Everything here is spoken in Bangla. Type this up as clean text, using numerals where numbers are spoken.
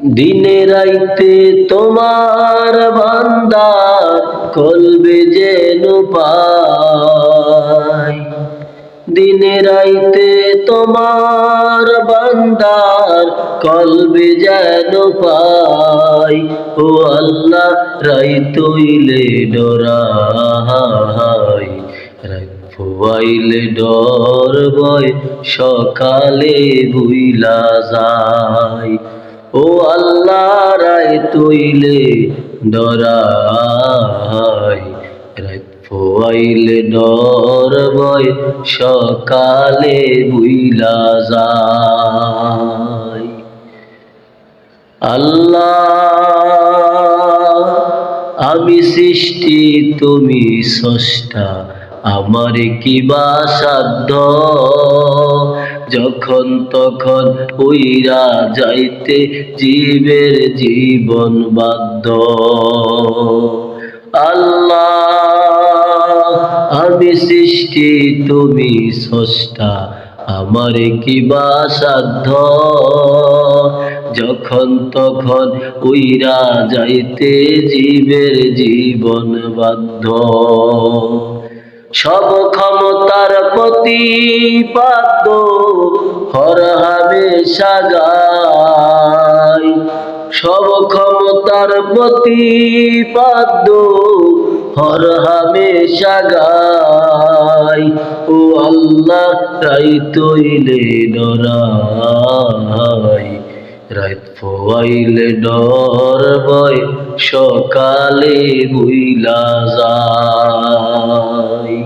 দিনে রাইতে তোমার বান্দার কলবে যেন পাই। দিনে রাইতে তোমার বান্দার কলবে যেন পাই। ও আল্লাহ রাইত হইলে ডরাই, রাত ফুয়াইলে ডর ভয় সকালে ভুইলা যায়। ও আল্লাহ রাত হইলে ডরাই, রাত ফুয়াইলে ডর ভয় সকালে ভুইলা যায়। আল্লাহ আমি সৃষ্টি তুমি স্রষ্টা, আমার কি বা সাধ্য যখন তখন উইরা যাইতে জীবের জীবন বাধ্য। আল্লাহ আমি সৃষ্টি তুমি স্রষ্টা, আমার কি বা সাধ্য যখন তখন উইরা যাইতে জীবের জীবন বাধ্য। সব ক্ষমতার প্রতিপাদ্য হর হামেশা গায়। সব ক্ষমতার প্রতিপাদ্য হর হামেশা গায়। ও আল্লাহ রাইত হইলে ডরাই, রাত ফুয়াইলে ডর ভয় সকালে ভুইলা যায়।